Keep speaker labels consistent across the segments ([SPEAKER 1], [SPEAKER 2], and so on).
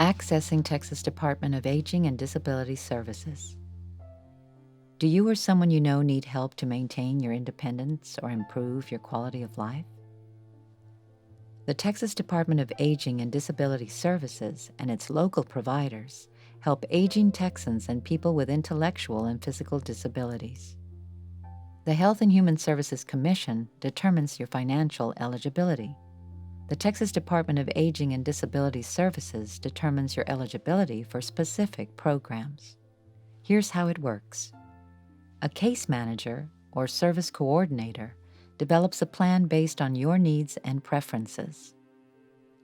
[SPEAKER 1] Accessing Texas Department of Aging and Disability Services. Do you or someone you know need help to maintain your independence or improve your quality of life? The Texas Department of Aging and Disability Services and its local providers help aging Texans and people with intellectual and physical disabilities. The Health and Human Services Commission determines your financial eligibility. The Texas Department of Aging and Disability Services determines your eligibility for specific programs. Here's how it works. A case manager or service coordinator develops a plan based on your needs and preferences.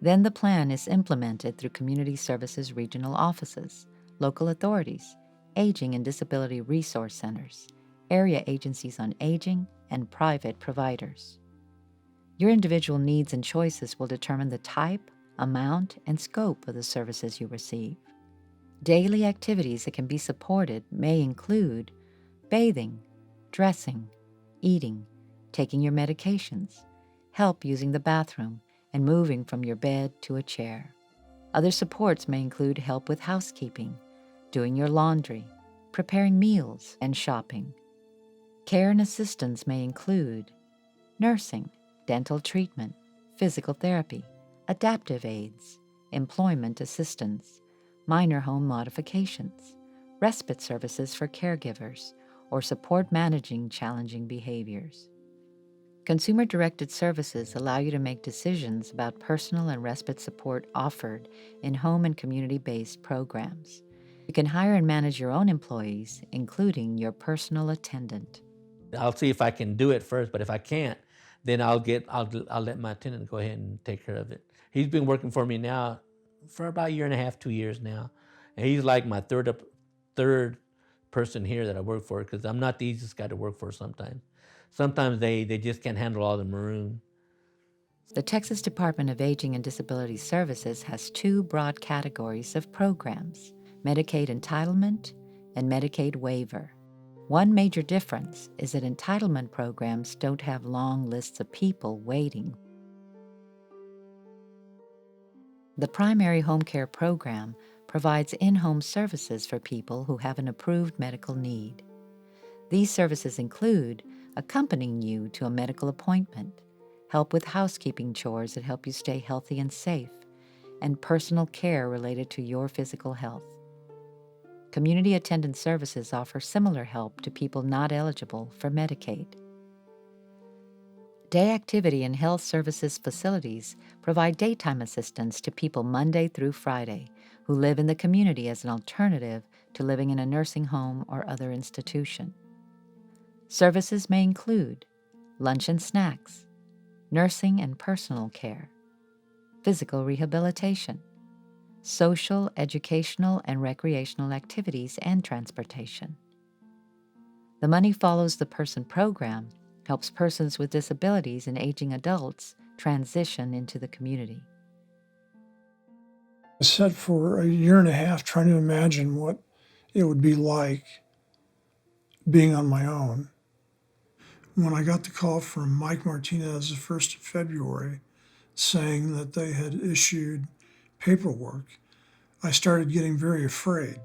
[SPEAKER 1] Then the plan is implemented through Community Services Regional Offices, local authorities, aging and disability resource centers, area agencies on aging, and private providers. Your individual needs and choices will determine the type, amount, and scope of the services you receive. Daily activities that can be supported may include bathing, dressing, eating, taking your medications, help using the bathroom, and moving from your bed to a chair. Other supports may include help with housekeeping, doing your laundry, preparing meals, and shopping. Care and assistance may include nursing, dental treatment, physical therapy, adaptive aids, employment assistance, minor home modifications, respite services for caregivers, or support managing challenging behaviors. Consumer-directed services allow you to make decisions about personal and respite support offered in home and community-based programs. You can hire and manage your own employees, including your personal attendant.
[SPEAKER 2] I'll see if I can do it first, but if I can't, then I'll let my attendant go ahead and take care of it. He's been working for me now for about a year and a half, 2 years now, and he's like my third person here that I work for, because I'm not the easiest guy to work for sometimes. Sometimes they just can't handle all the maroon.
[SPEAKER 1] The Texas Department of Aging and Disability Services has two broad categories of programs: Medicaid Entitlement and Medicaid Waiver. One major difference is that entitlement programs don't have long lists of people waiting. The primary home care program provides in-home services for people who have an approved medical need. These services include accompanying you to a medical appointment, help with housekeeping chores that help you stay healthy and safe, and personal care related to your physical health. Community attendant services offer similar help to people not eligible for Medicaid. Day activity and health services facilities provide daytime assistance to people Monday through Friday who live in the community as an alternative to living in a nursing home or other institution. Services may include lunch and snacks, nursing and personal care, physical rehabilitation, social, educational, and recreational activities, and transportation. The Money Follows the Person program helps persons with disabilities and aging adults transition into the community.
[SPEAKER 3] I sat for a year and a half trying to imagine what it would be like being on my own. When I got the call from Mike Martinez the 1st of February saying that they had issued paperwork, I started getting very afraid.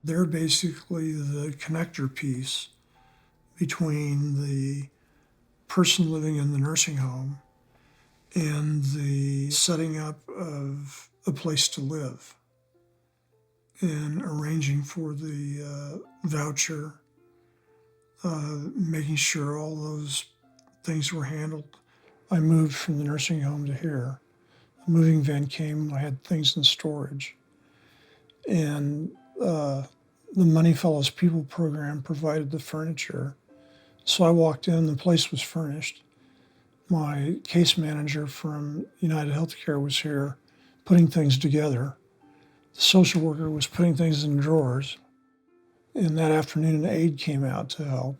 [SPEAKER 3] They're basically the connector piece between the person living in the nursing home and the setting up of a place to live and arranging for the voucher, making sure all those things were handled. I moved from the nursing home to here. The moving van came, I had things in storage. And the Money Follows People program provided the furniture. So I walked in, the place was furnished. My case manager from United Healthcare was here putting things together. The social worker was putting things in drawers. And that afternoon, an aide came out to help,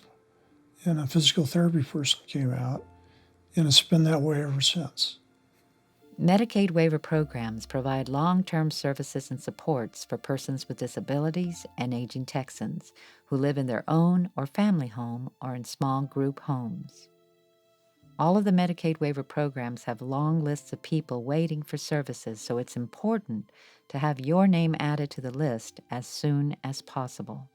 [SPEAKER 3] and a physical therapy person came out, and it's been that way ever since.
[SPEAKER 1] Medicaid waiver programs provide long-term services and supports for persons with disabilities and aging Texans who live in their own or family home or in small group homes. All of the Medicaid waiver programs have long lists of people waiting for services, so it's important to have your name added to the list as soon as possible.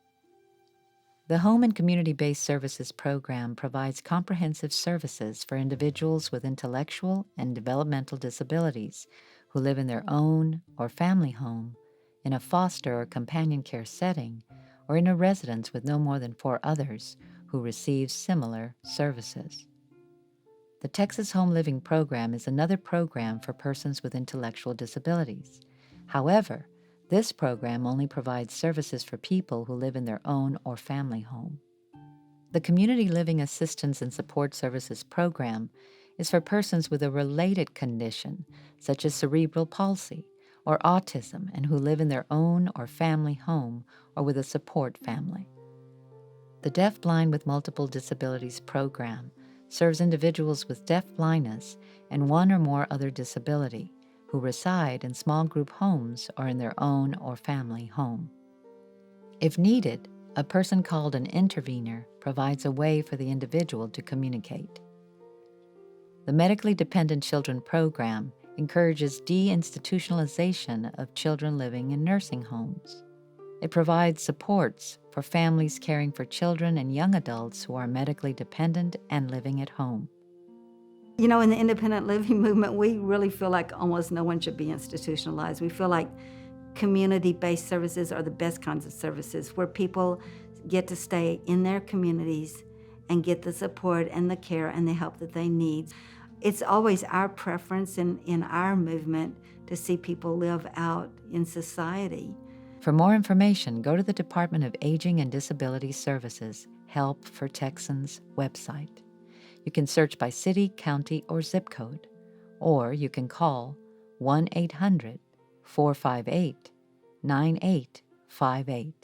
[SPEAKER 1] The Home and Community-Based Services program provides comprehensive services for individuals with intellectual and developmental disabilities who live in their own or family home, in a foster or companion care setting, or in a residence with no more than 4 others who receive similar services. The Texas Home Living Program is another program for persons with intellectual disabilities. However, this program only provides services for people who live in their own or family home. The Community Living Assistance and Support Services program is for persons with a related condition, such as cerebral palsy or autism, and who live in their own or family home or with a support family. The Deaf Blind with Multiple Disabilities program serves individuals with deaf blindness and 1 or more other disability who reside in small group homes or in their own or family home. If needed, a person called an intervener provides a way for the individual to communicate. The Medically Dependent Children program encourages deinstitutionalization of children living in nursing homes. It provides supports for families caring for children and young adults who are medically dependent and living at home.
[SPEAKER 4] You know, in the independent living movement, we really feel like almost no one should be institutionalized. We feel like community-based services are the best kinds of services where people get to stay in their communities and get the support and the care and the help that they need. It's always our preference in our movement to see people live out in society.
[SPEAKER 1] For more information, go to the Department of Aging and Disability Services Help for Texans website. You can search by city, county, or zip code, or you can call 1-800-458-9858.